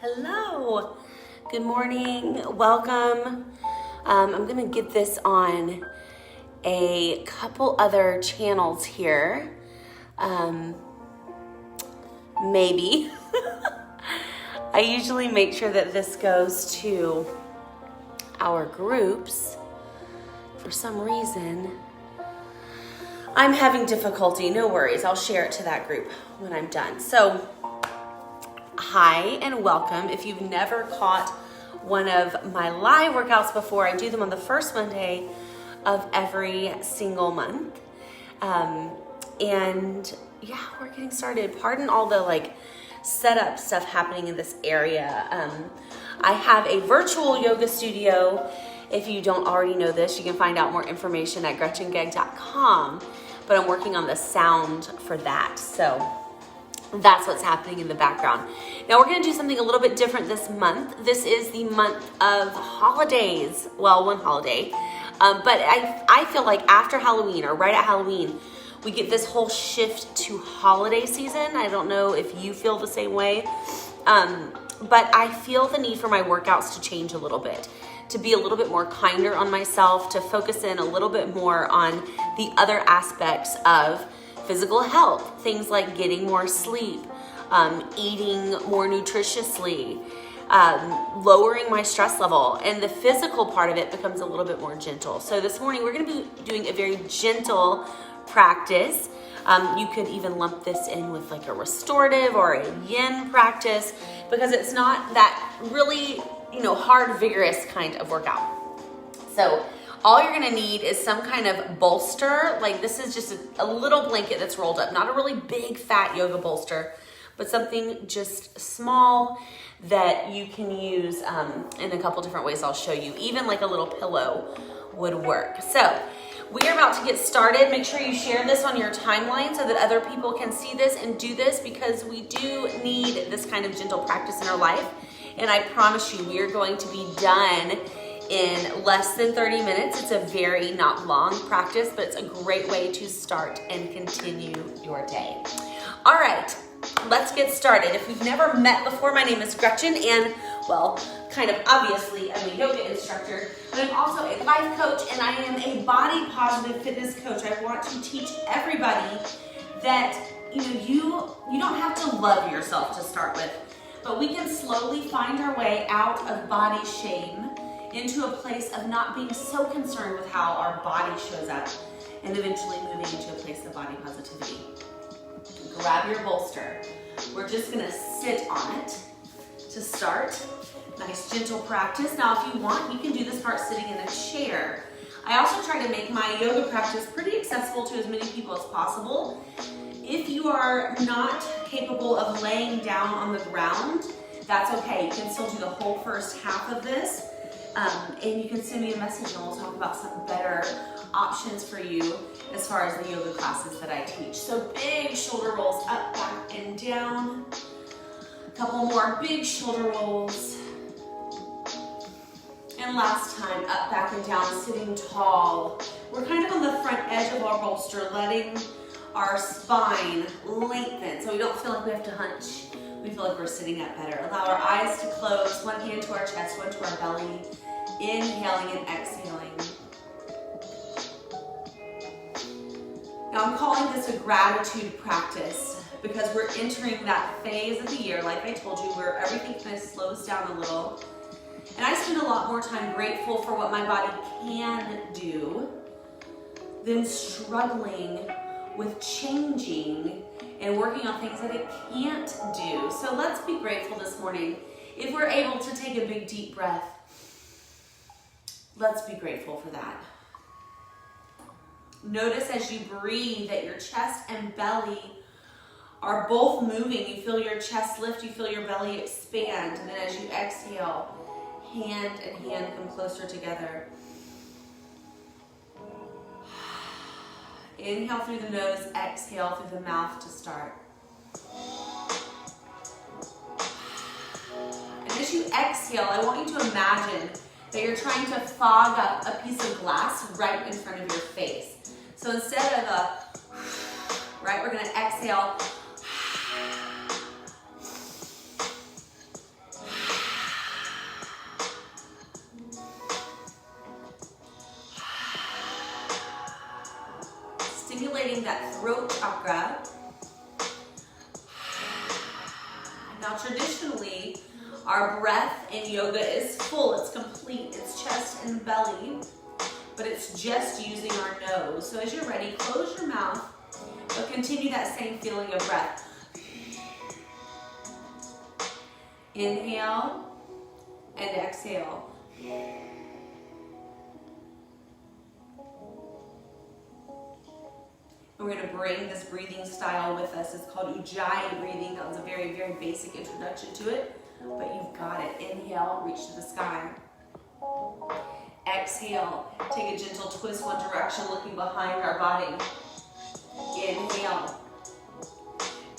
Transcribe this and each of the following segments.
Hello, good morning, welcome. I'm gonna get this on a couple other channels here, maybe. I usually make sure that this goes to our groups. For some reason, I'm having difficulty. No worries, I'll share it to that group when I'm done. So, hi and welcome. If you've never caught one of my live workouts before, I do them on the first Monday of every single month. And yeah, we're getting started. Pardon all the setup stuff happening in this area. I have a virtual yoga studio. If you don't already know this, you can find out more information at gretchengegg.com, but I'm working on the sound for that. So that's what's happening in the background. Now we're gonna do something a little bit different this month. This is the month of holidays. Well, one holiday. But I feel like after Halloween or right at Halloween, we get this whole shift to holiday season. I don't know if you feel the same way. But I feel the need for my workouts to change a little bit, to be a little bit more kinder on myself, to focus in a little bit more on the other aspects of physical health, things like getting more sleep, eating more nutritiously, lowering my stress level, and the physical part of it becomes a little bit more gentle. So this morning we're gonna be doing a very gentle practice. You could even lump this in with like a restorative or a yin practice because it's not that really, hard, vigorous kind of workout. So all you're gonna need is some kind of bolster. Like this is just a little blanket that's rolled up, not a really big fat yoga bolster, but something just small that you can use in a couple different ways I'll show you. Even like a little pillow would work. So we are about to get started. Make sure you share this on your timeline so that other people can see this and do this, because we do need this kind of gentle practice in our life. And I promise you, we are going to be done in less than 30 minutes. It's a very not long practice, but it's a great way to start and continue your day. All right, let's get started. If we've never met before, my name is Gretchen, and well, kind of obviously, I'm a yoga instructor, but I'm also a life coach, and I am a body positive fitness coach. I want to teach everybody that you don't have to love yourself to start with, but we can slowly find our way out of body shame into a place of not being so concerned with how our body shows up, and eventually moving into a place of body positivity. Grab your bolster. We're just gonna sit on it to start. Nice gentle practice. Now if you want, you can do this part sitting in a chair. I also try to make my yoga practice pretty accessible to as many people as possible. If you are not capable of laying down on the ground, that's okay. You can still do the whole first half of this. And you can send me a message and we'll talk about some better options for you as far as the yoga classes that I teach. So big shoulder rolls up, back, and down. A couple more big shoulder rolls. And last time, up, back, and down, sitting tall. We're kind of on the front edge of our bolster, letting our spine lengthen so we don't feel like we have to hunch. We feel like we're sitting up better. Allow our eyes to close, one hand to our chest, one to our belly. Inhaling and exhaling. Now I'm calling this a gratitude practice because we're entering that phase of the year, like I told you, where everything kind of slows down a little. And I spend a lot more time grateful for what my body can do than struggling with changing and working on things that it can't do. So let's be grateful this morning. If we're able to take a big deep breath, let's be grateful for that. Notice as you breathe that your chest and belly are both moving. You feel your chest lift, you feel your belly expand. And then as you exhale, hand and hand come closer together. Inhale through the nose, exhale through the mouth to start. And as you exhale, I want you to imagine that you're trying to fog up a piece of glass right in front of your face. So instead of we're gonna exhale that throat chakra. Now traditionally, our breath in yoga is full, it's complete, it's chest and belly, but it's just using our nose. So as you're ready, close your mouth, but continue that same feeling of breath. Inhale and exhale. And we're going to bring this breathing style with us. It's called Ujjayi breathing. That was a very, very basic introduction to it, but you've got it. Inhale, reach to the sky. Exhale, take a gentle twist one direction, looking behind our body. Inhale.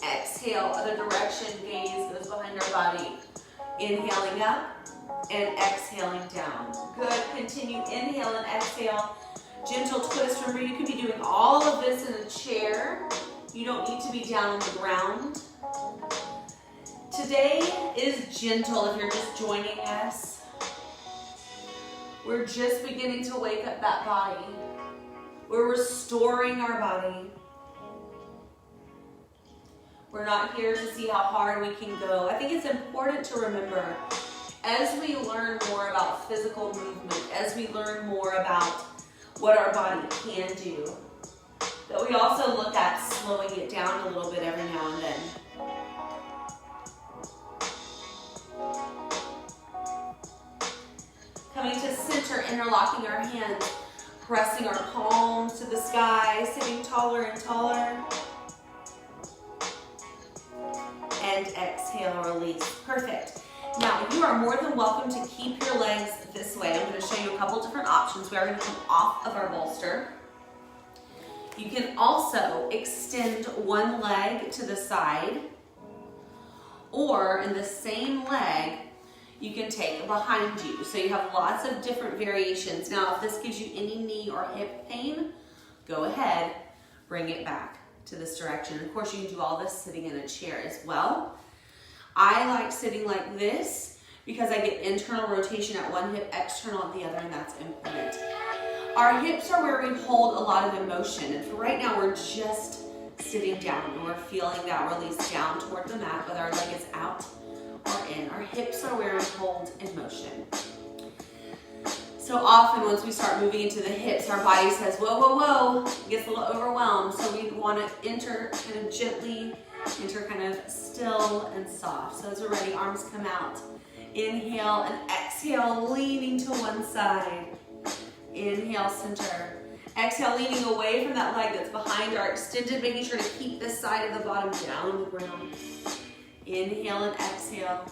Exhale, other direction, gaze goes behind our body. Inhaling up and exhaling down. Good, continue, inhale and exhale. Gentle twist. Remember, you can be doing all of this in a chair. You don't need to be down on the ground. Today is gentle if you're just joining us. We're just beginning to wake up that body. We're restoring our body. We're not here to see how hard we can go. I think it's important to remember, as we learn more about physical movement, as we learn more about what our body can do, that we also look at slowing it down a little bit every now and then. Coming to center, interlocking our hands, pressing our palms to the sky, sitting taller and taller. And exhale, release. Perfect. Now, you are more than welcome to keep your legs this way. I'm going to show you a couple different options. We are going to come off of our bolster. You can also extend one leg to the side, or in the same leg, you can take behind you. So you have lots of different variations. Now, if this gives you any knee or hip pain, go ahead, bring it back to this direction. Of course, you can do all this sitting in a chair as well. I like sitting like this because I get internal rotation at one hip, external at the other, and that's important. Our hips are where we hold a lot of emotion, and for right now, we're just sitting down, and we're feeling that release down toward the mat, whether our leg is out or in. Our hips are where we hold emotion. So often, once we start moving into the hips, our body says, whoa, whoa, whoa, it gets a little overwhelmed. So we want to enter kind of gently, enter kind of still and soft. So as we're ready, arms come out. Inhale and exhale, leaning to one side. Inhale, center. Exhale, leaning away from that leg that's behind our extended, making sure to keep this side of the bottom down on the ground. Inhale and exhale.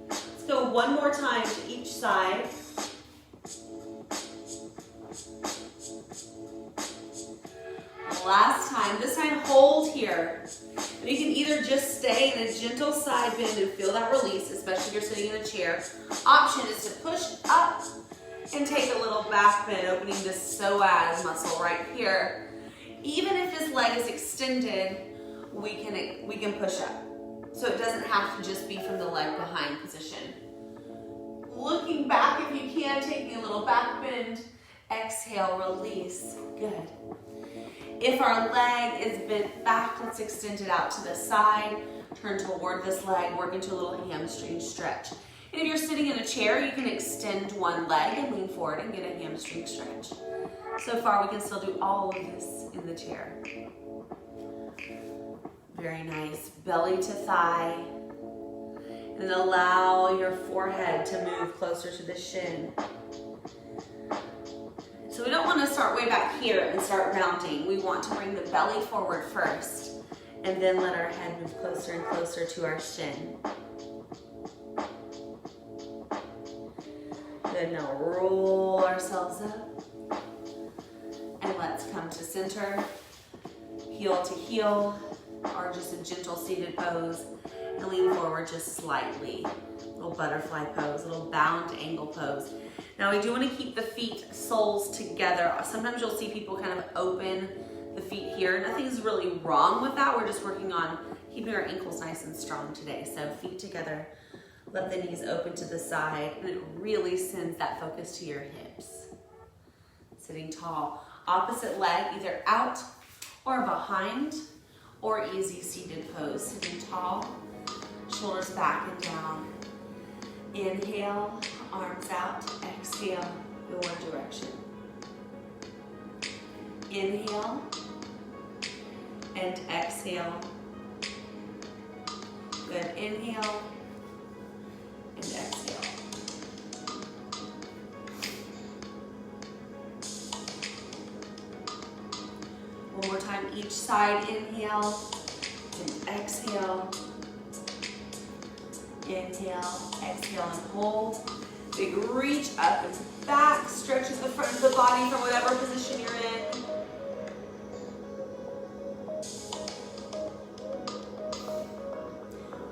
Let's go one more time to each side. Last time. This time, hold here. And you can either just stay in a gentle side bend and feel that release, especially if you're sitting in a chair. Option is to push up and take a little back bend, opening this psoas muscle right here. Even if this leg is extended, we can push up. So it doesn't have to just be from the leg behind position. Looking back, if you can, taking a little back bend. Exhale, release. Good. If our leg is bent back, let's extend it out to the side. Turn toward this leg, work into a little hamstring stretch. And if you're sitting in a chair, you can extend one leg and lean forward and get a hamstring stretch. So far, we can still do all of this in the chair. Very nice. Belly to thigh. And allow your forehead to move closer to the shin. So we don't want to start way back here and start rounding. We want to bring the belly forward first and then let our head move closer and closer to our shin. Good, now roll ourselves up. And let's come to center, heel to heel, or just a gentle seated pose, and lean forward just slightly. Little butterfly pose, little bound angle pose. Now we do want to keep the feet soles together. Sometimes you'll see people kind of open the feet here. Nothing's really wrong with that. We're just working on keeping our ankles nice and strong today. So feet together, Let the knees open to the side, and it really sends that focus to your hips. Sitting tall. Opposite leg either out or behind, or easy seated pose. Sitting tall, shoulders back and down. Inhale, arms out. Exhale, your direction. Inhale and exhale. Good. Inhale and exhale. One more time, each side. Inhale and exhale. Inhale, exhale, and hold. Big reach up and back. Stretching the front of the body from whatever position you're in.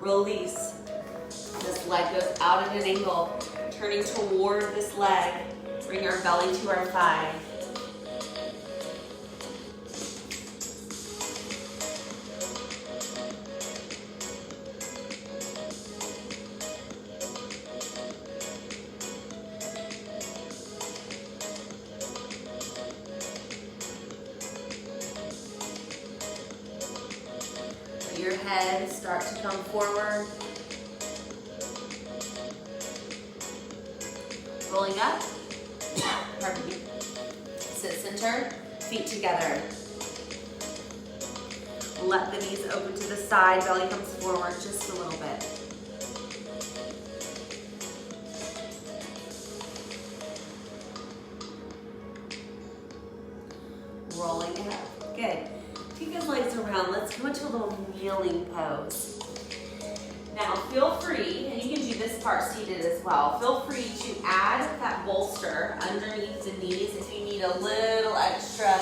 Release. This leg goes out at an angle, turning toward this leg. Bring our belly to our thigh. Your head start to come forward. Rolling up. Pardon me. Sit center, feet together. Let the knees open to the side, belly comes forward just a little bit. Rolling it up. Good. Take those legs around. Let's go into a little kneeling pose. Now feel free, and you can do this part seated as well, feel free to add that bolster underneath the knees if you need a little extra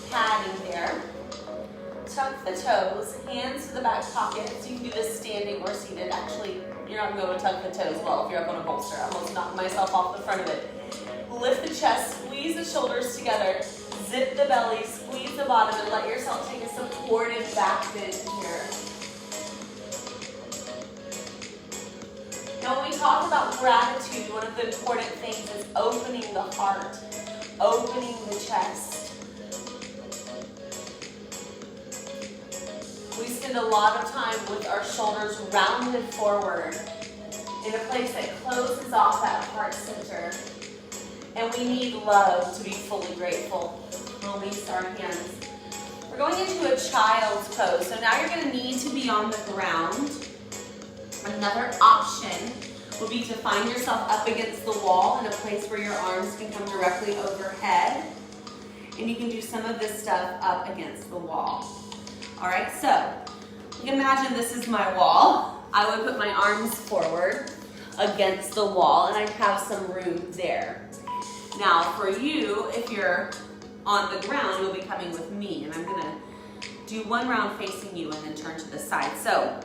padding there. Tuck the toes, hands to the back pockets. You can do this standing or seated. Actually, you're not going to tuck the toes well if you're up on a bolster. I almost knocked myself off the front of it. Lift the chest, squeeze the shoulders together, zip the belly, squeeze the bottom, and let yourself take a supported back bend here. Now when we talk about gratitude, one of the important things is opening the heart, opening the chest. We spend a lot of time with our shoulders rounded forward in a place that closes off that heart center. And we need love to be fully grateful. Release our hands. We're going into a child's pose. So now you're going to need to be on the ground. Another option would be to find yourself up against the wall in a place where your arms can come directly overhead. And you can do some of this stuff up against the wall. All right, so imagine this is my wall. I would put my arms forward against the wall and I'd have some room there. Now for you, if you're on the ground, you'll be coming with me, and I'm gonna do one round facing you and then turn to the side. So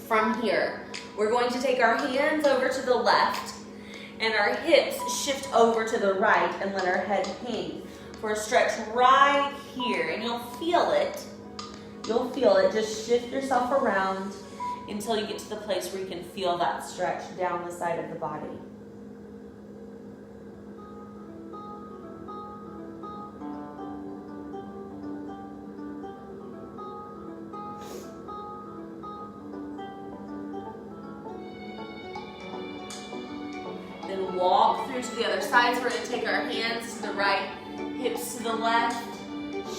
from here, we're going to take our hands over to the left and our hips shift over to the right and let our head hang for a stretch right here. And you'll feel it. You'll feel it. Just shift yourself around until you get to the place where you can feel that stretch down the side of the body. Then walk through to the other side. So we're going to take our hands to the right, hips to the left,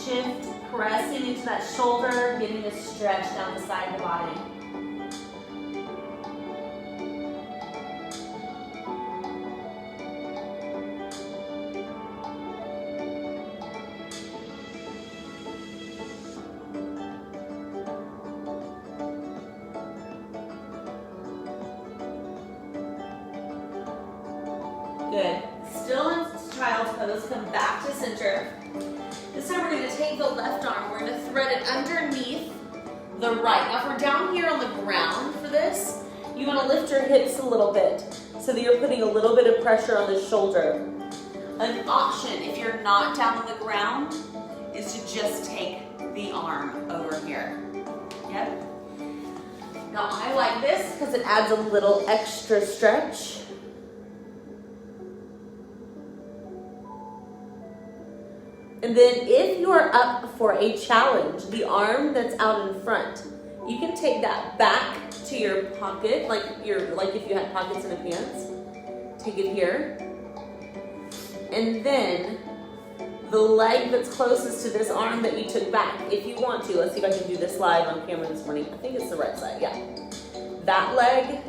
shift, pressing into that shoulder, getting a stretch down the side of the body. Good. Still in child's pose, come back to center. This time we're going to take the left arm, we're going to thread it underneath the right. Now if we're down here on the ground for this, you want to lift your hips a little bit so that you're putting a little bit of pressure on the shoulder. An option, if you're not down on the ground, is to just take the arm over here. Yep. Now I like this because it adds a little extra stretch. And then if you are up for a challenge, the arm that's out in front, you can take that back to your pocket, like if you had pockets in the pants. Take it here. And then the leg that's closest to this arm that you took back, if you want to, let's see if I can do this live on camera this morning. I think it's the right side, yeah. That leg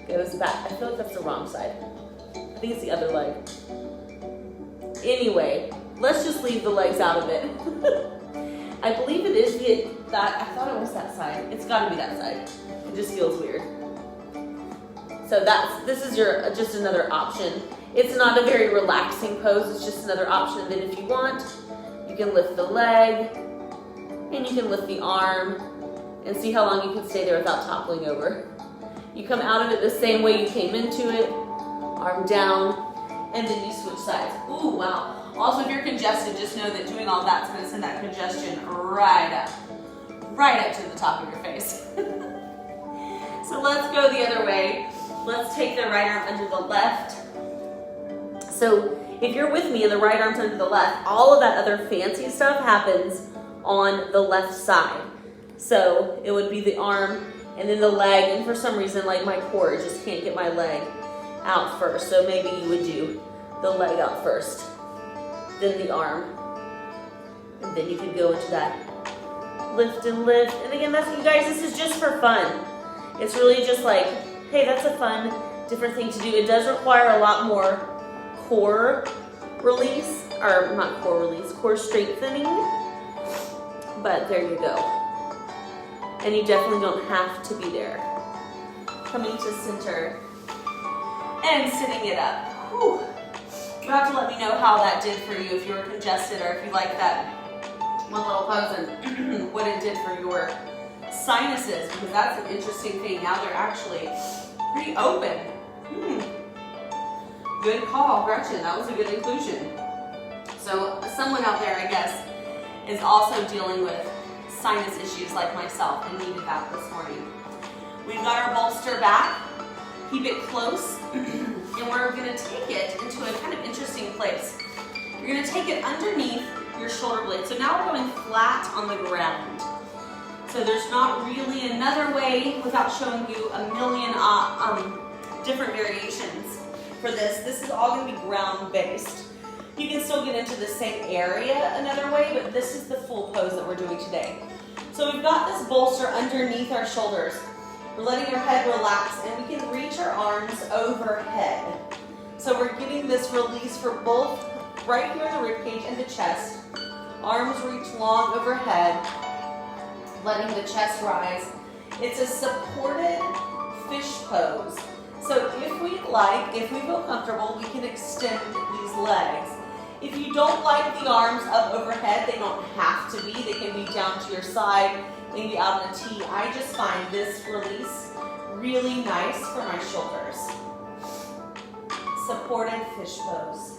goes back. I feel like that's the wrong side. I think it's the other leg. Anyway, let's just leave the legs out of it. I believe it is I thought it was that side. It's gotta be that side. It just feels weird. So this is just another option. It's not a very relaxing pose, it's just another option. Then if you want, you can lift the leg and you can lift the arm and see how long you can stay there without toppling over. You come out of it the same way you came into it, arm down, and then you switch sides. Ooh, wow. Also, if you're congested, just know that doing all that's gonna send that congestion right up to the top of your face. So let's go the other way. Let's take the right arm under the left. So if you're with me and the right arm's under the left, all of that other fancy stuff happens on the left side. So it would be the arm and then the leg, and for some reason, like my core just can't get my leg out first. So maybe you would do the leg out first, then the arm, and then you could go into that lift and lift. And again, you guys, this is just for fun. It's really just like, hey, that's a fun, different thing to do. It does require a lot more core release, or not core release, core strengthening, but there you go. And you definitely don't have to be there. Coming to center and sitting it up. Whew. You have to let me know how that did for you, if you were congested or if you like that one little pose and what it did for your sinuses, because that's an interesting thing. Now they're actually pretty open. Good call, Gretchen. That was a good inclusion. So someone out there, I guess, is also dealing with sinus issues like myself and needed that this morning. We've got our bolster back. Keep it close. And we're going to take it into a kind of interesting place. You're going to take it underneath your shoulder blade. So now we're going flat on the ground. So there's not really another way without showing you a million different variations for this. This is all going to be ground based. You can still get into the same area another way, but this is the full pose that we're doing today. So we've got this bolster underneath our shoulders. We're letting our head relax, and we can reach our arms overhead. So we're getting this release for both right here in the ribcage and the chest. Arms reach long overhead, letting the chest rise. It's a supported fish pose. So if we feel comfortable, we can extend these legs. If you don't like the arms up overhead, they don't have to be. They can be down to your side, they can be out in a T. I just find this release really nice for my shoulders. Supported fish pose.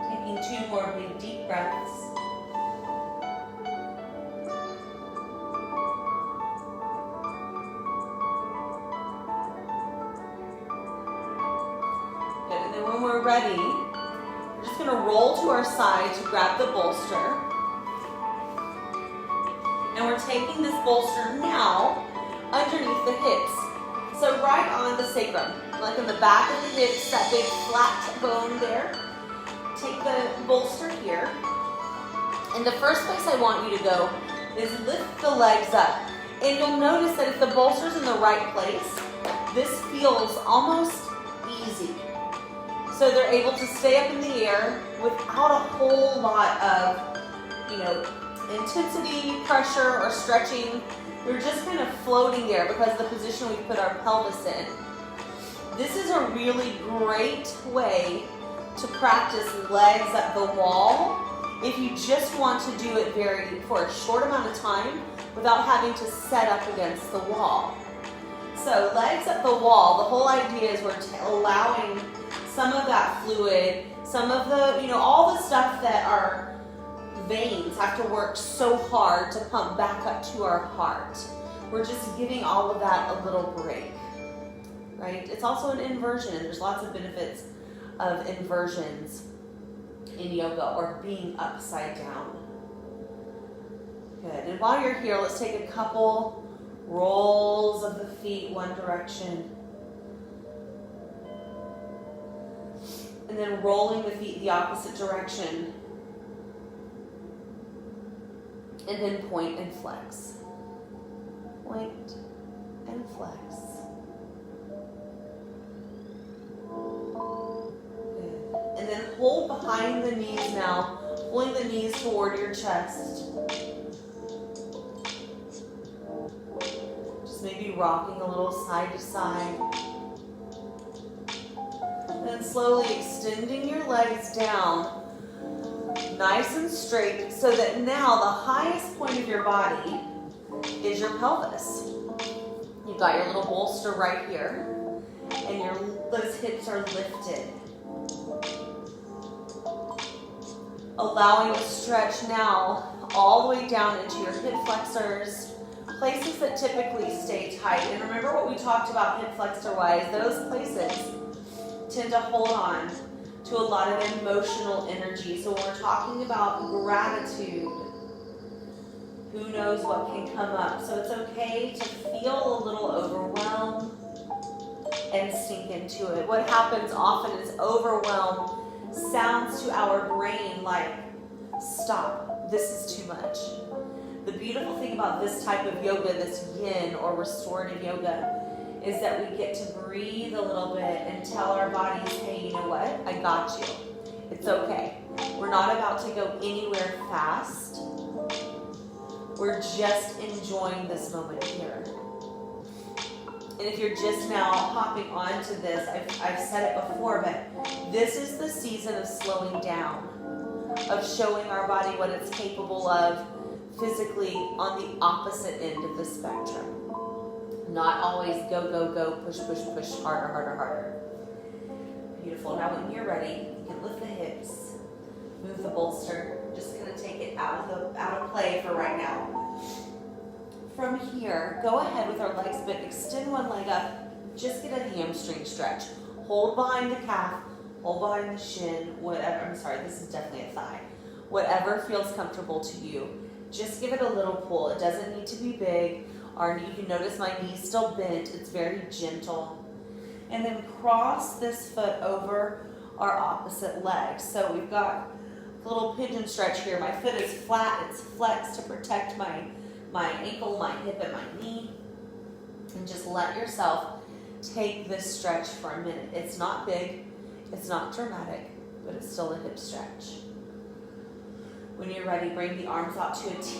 Taking 2 more big deep breaths. Good, and then when we're ready, we're just going to roll to our side to grab the bolster. And we're taking this bolster now underneath the hips. So right on the sacrum, like in the back of the hips, that big flat bone there. Take the bolster here, and the first place I want you to go is lift the legs up. And you'll notice that if the bolster's in the right place, this feels almost easy. So they're able to stay up in the air without a whole lot of, intensity, pressure, or stretching. We're just kind of floating there because of the position we put our pelvis in. This is a really great way to practice legs at the wall if you just want to do it for a short amount of time without having to set up against the wall. So legs at the wall, the whole idea is we're allowing some of that fluid, some of the, all the stuff that our veins have to work so hard to pump back up to our heart. We're just giving all of that a little break, right? It's also an inversion, and there's lots of benefits of inversions in yoga, or being upside down. Good. And while you're here, let's take a couple rolls of the feet one direction. And then rolling the feet the opposite direction. And then point and flex. Point and flex. And then hold behind the knees now, pulling the knees toward your chest. Just maybe rocking a little side to side. And then slowly extending your legs down, nice and straight, so that now the highest point of your body is your pelvis. You've got your little bolster right here, and those hips are lifted. Allowing a stretch now all the way down into your hip flexors, places that typically stay tight. And remember what we talked about hip flexor-wise, those places tend to hold on to a lot of emotional energy. So when we're talking about gratitude, who knows what can come up. So it's okay to feel a little overwhelmed and sink into it. What happens often is overwhelm sounds to our brain like, stop, this is too much. The beautiful thing about this type of yoga, this yin or restorative yoga, is that we get to breathe a little bit and tell our bodies, hey, you know what? I got you. It's okay. We're not about to go anywhere fast. We're just enjoying this moment here. And if you're just now hopping onto this, I've said it before, but this is the season of slowing down, of showing our body what it's capable of physically on the opposite end of the spectrum. Not always go, go, go, push, push, push, harder, harder, harder. Beautiful. Now when you're ready, you can lift the hips, move the bolster. Just gonna take it out of play for right now. From here, go ahead with our legs bent, extend one leg up, just get a hamstring stretch. Hold behind the calf, hold behind the shin, whatever, I'm sorry, this is definitely a thigh. Whatever feels comfortable to you. Just give it a little pull. It doesn't need to be big. You can notice my knee's still bent. It's very gentle. And then cross this foot over our opposite leg. So we've got a little pigeon stretch here. My foot is flat, it's flexed to protect my ankle, my hip, and my knee. And just let yourself take this stretch for a minute. It's not big, it's not dramatic, but it's still a hip stretch. When you're ready, bring the arms out to a T.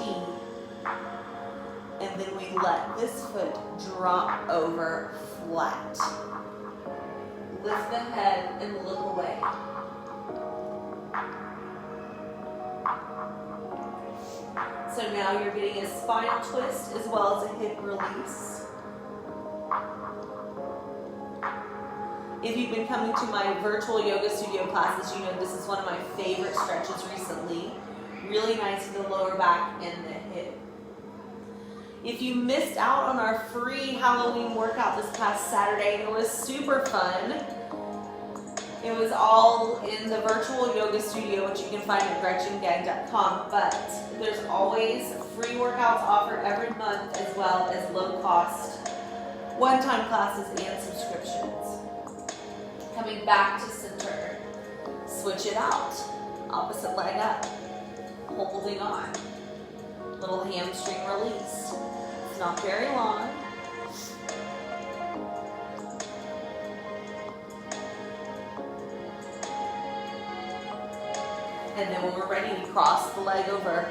And then we let this foot drop over flat. Lift the head and look away. So now you're getting a spinal twist as well as a hip release. If you've been coming to my virtual yoga studio classes, you know this is one of my favorite stretches recently. Really nice for the lower back and the hip. If you missed out on our free Halloween workout this past Saturday, it was super fun. It was all in the virtual yoga studio, which you can find at GretchenGag.com, but there's always free workouts offered every month, as well as low-cost one-time classes and subscriptions. Coming back to center, switch it out. Opposite leg up, holding on. Little hamstring release. It's not very long. And then when we're ready, we cross the leg over.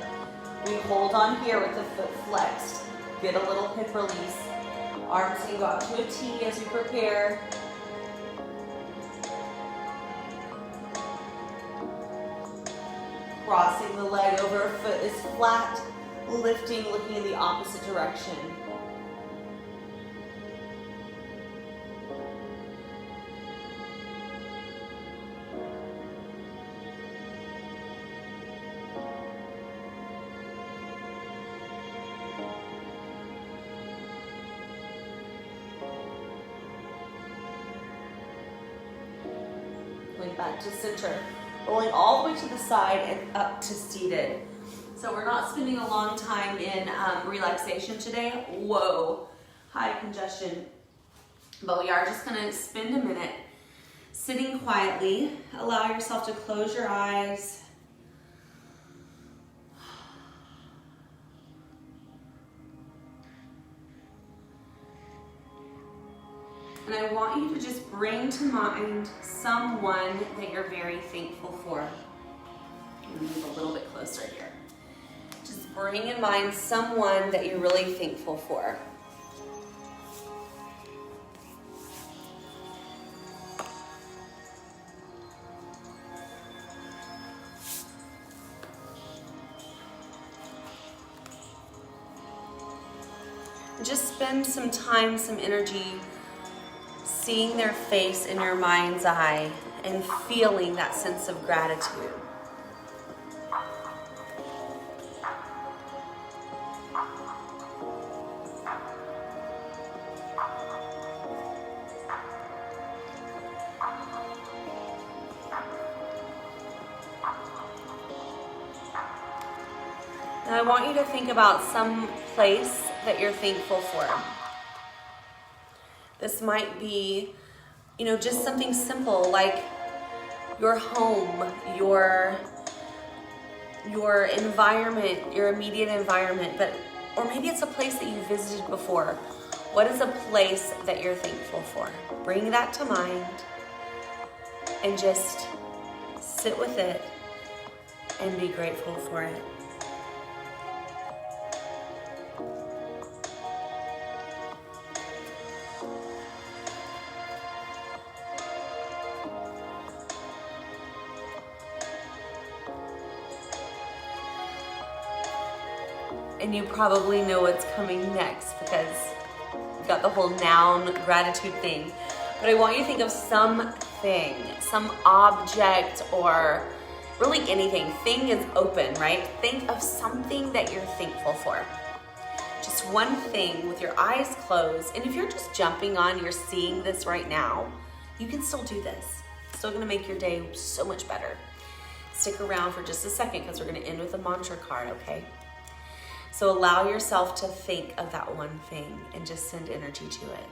We hold on here with the foot flexed. Get a little hip release. Arms can go out to a T as we prepare. Crossing the leg over, foot is flat, lifting, looking in the opposite direction. Going back to center, rolling all the way to the side and up to seated. So we're not spending a long time in relaxation today. Whoa, high congestion. But we are just gonna spend a minute sitting quietly. Allow yourself to close your eyes. And I want you to just bring to mind someone that you're very thankful for. I'm gonna move a little bit closer here. Just bring in mind someone that you're really thankful for. Just spend some time, some energy seeing their face in your mind's eye and feeling that sense of gratitude. And I want you to think about some place that you're thankful for. This might be, just something simple like your home, your environment, your immediate environment, or maybe it's a place that you visited before. What is a place that you're thankful for? Bring that to mind and just sit with it and be grateful for it. And you probably know what's coming next because you've got the whole noun gratitude thing. But I want you to think of something, some object, or really anything. Thing is open, right? Think of something that you're thankful for. Just one thing with your eyes closed. And if you're just jumping on, you're seeing this right now, you can still do this. It's still gonna make your day so much better. Stick around for just a second because we're gonna end with a mantra card, okay? So allow yourself to think of that one thing and just send energy to it.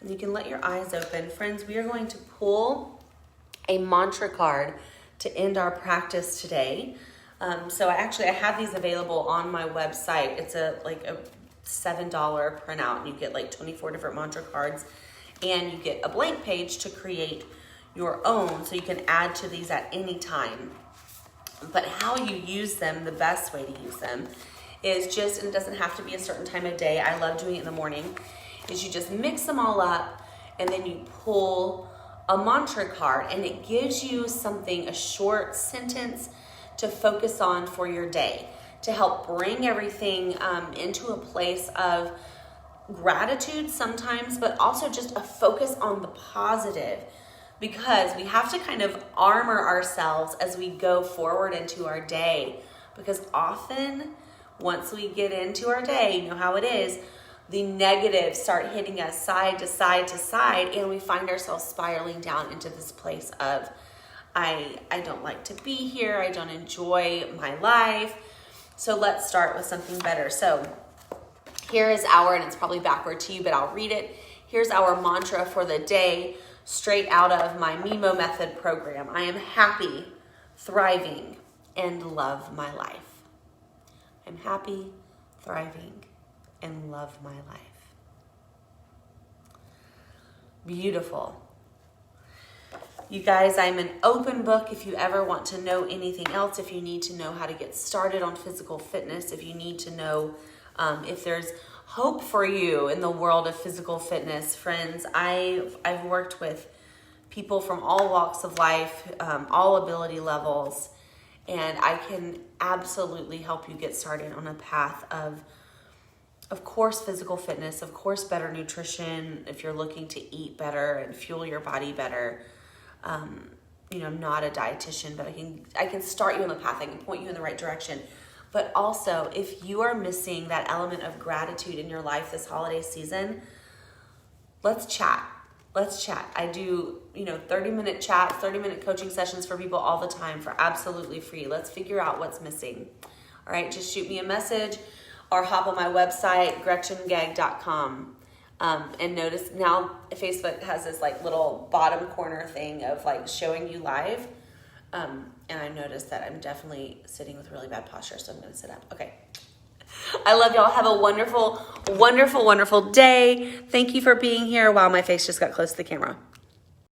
And you can let your eyes open. Friends, we are going to pull a mantra card to end our practice today. So I have these available on my website. It's a $7 printout and you get 24 different mantra cards. And you get a blank page to create your own, so you can add to these at any time. But how you use them, the best way to use them, is and it doesn't have to be a certain time of day. I love doing it in the morning. Is you just mix them all up, and then you pull a mantra card, and it gives you something, a short sentence to focus on for your day, to help bring everything into a place of gratitude sometimes, but also just a focus on the positive, because we have to kind of armor ourselves as we go forward into our day, because often once we get into our day, you know how it is, the negatives start hitting us side to side to side, and we find ourselves spiraling down into this place of I don't like to be here, I don't enjoy my life. So let's start with something better. So here is and it's probably backward to you, but I'll read it. Here's our mantra for the day, straight out of my Mimo Method program. I am happy, thriving, and love my life. I'm happy, thriving, and love my life. Beautiful. You guys, I'm an open book if you ever want to know anything else, if you need to know how to get started on physical fitness, if you need to know if there's hope for you in the world of physical fitness, friends. I've worked with people from all walks of life, all ability levels, and I can absolutely help you get started on a path of course, physical fitness, of course, better nutrition, if you're looking to eat better and fuel your body better. I'm not a dietitian, but I can start you on the path. I can point you in the right direction. But also, if you are missing that element of gratitude in your life this holiday season, let's chat. I do, 30-minute chats, 30-minute coaching sessions for people all the time for absolutely free. Let's figure out what's missing. All right, just shoot me a message or hop on my website, gretchengag.com. And notice now Facebook has this like little bottom corner thing of like showing you live. And I noticed that I'm definitely sitting with really bad posture, so I'm going to sit up. Okay. I love y'all. Have a wonderful, wonderful, wonderful day. Thank you for being here. Wow, my face just got close to the camera.